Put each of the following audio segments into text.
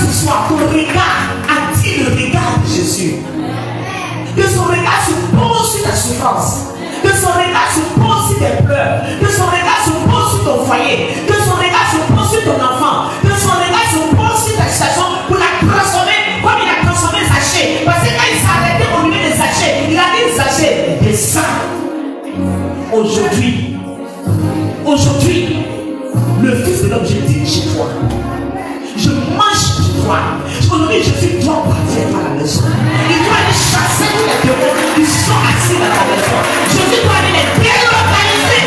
ce soir, ton regard attire le regard de Jésus. Que son regard se pose sur ta souffrance. Que son regard se pose sur tes pleurs. Que son regard se pose sur ton foyer. Que son regard se pose sur ton enfant. Que son regard se pose sur ta situation pour la transformer comme il a transformé Zachée. Parce que quand il s'est arrêté au milieu de Zachée, il a dit Zachée, descends. Aujourd'hui, le Fils de l'homme, je dis chez toi. Je mange chez toi. Aujourd'hui, Jésus doit partir à la maison. Il doit aller chasser tous les démons qui sont assis dans la maison. Jésus doit aller les délocaliser.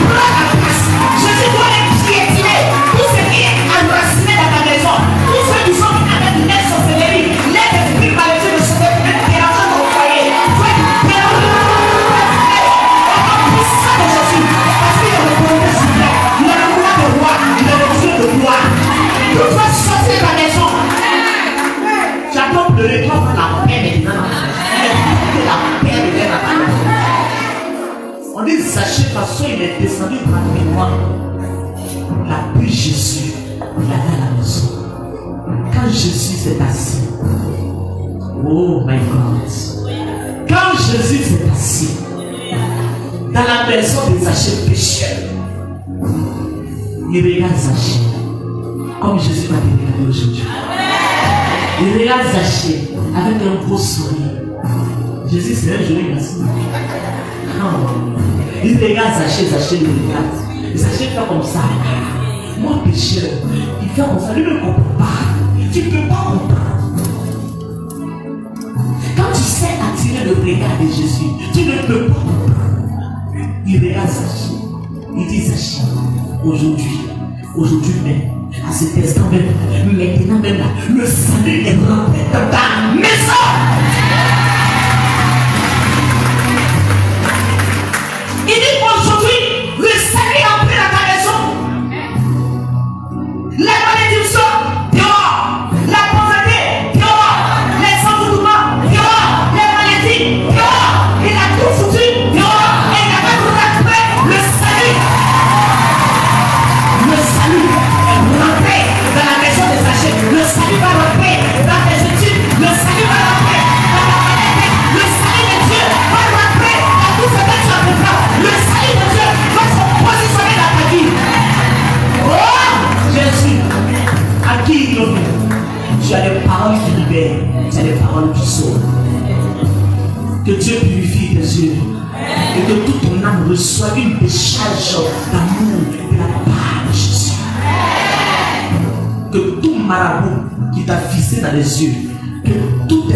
Prends la place. Jésus doit les piétiner. Tout ce qui est enraciné dans ta maison. Tous ceux qui sont avec les sorcelleries, les esprits maléfiques de ce que tu veux déranger ton foyer. Tu veux déranger ton foyer. Au nom puissant de Jésus. Parce qu'il est le premier suprême. Il est le roi de roi. Il est le Dieu de gloire. Tu dois sortir de la maison. Tu as pas pleuré, tu vas faire la paix maintenant. La paix maintenant dans ta maison. On dit Zachée parce qu'il est descendu rapidement. Il a pris Jésus. Il a allé à la maison. Quand Jésus s'est assis, oh my God. Quand Jésus s'est assis dans la maison de Zachée pécheur, il regarde Zachée comme Jésus m'a dit aujourd'hui. Il regarde Zachée avec un beau sourire. Jésus, c'est un joli garçon. Non. Il regarde Zachée, Zachée le regarde. Zachée fait comme ça. Moi, pécheur, il fait comme ça. Lui ne comprend pas. Tu ne peux pas comprendre. Quand tu sais attirer le regard de Jésus, tu ne peux pas comprendre. Il regarde Zachée. Il dit Zachée, aujourd'hui même, à cet instant même, maintenant même là, le salut est rentré dans ta maison. Il dit aujourd'hui, le salut est entré dans ta maison. La malédiction, dehors. La pauvreté, dehors. Les envoûtements, dehors. Les maladies, dehors. Il a tout foutu, dehors. Et il a même rentré le salut. Le salut est rentré dans la maison de Zachée. Le salut va rentrer dans tes études. Le salut va rentrer dans ta maladie. Le salut de Dieu va rentrer dans tout ce que tu as besoin. Le salut de Dieu va se positionner dans ta vie. Oh Jésus, à qui il l'honneur? Tu as les paroles qui libèrent, tu as les paroles qui sauvent. Que Dieu purifie tes yeux et que toute ton âme reçoive une décharge d'amour de la part de Jésus. Que tout marabout qui t'a fixé dans les yeux, que toute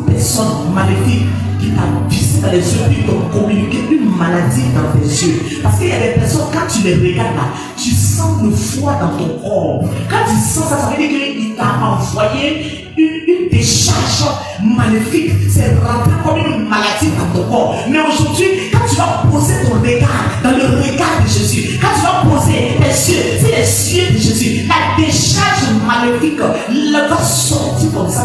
personne maléfique qui t'a fixé dans les yeux, qui t'ont communiqué une maladie dans tes yeux. Parce qu'il y a des personnes, quand tu les regardes là, tu sens le froid dans ton corps. Quand tu sens ça, ça veut dire qu'il t'a envoyé une décharge maléfique. C'est rentré comme une maladie dans ton corps. Mais aujourd'hui, quand tu vas poser ton regard dans le regard de Jésus, quand tu vas poser tes yeux, c'est les yeux de Jésus, la décharge maléfique va sortir comme ça.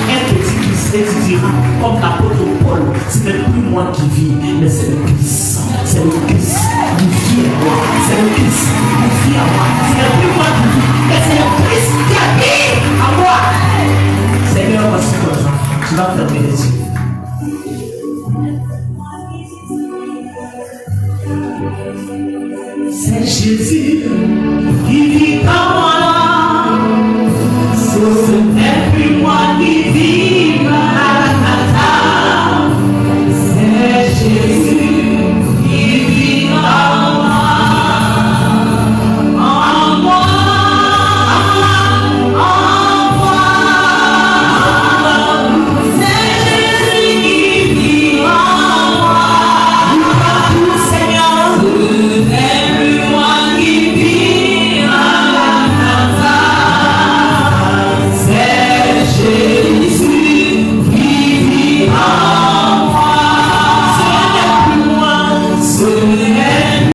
Un petit Christ, et tu diras, comme l'apôtre Paul, ce n'est plus moi qui vis, mais c'est le Christ. C'est le Christ qui vit en moi. C'est le Christ qui vit en moi. Ce n'est plus moi qui vis, mais c'est le Christ qui habite en moi. Seigneur, voici ton enfant. Tu vas fermer les yeux. C'est Jésus qui vit en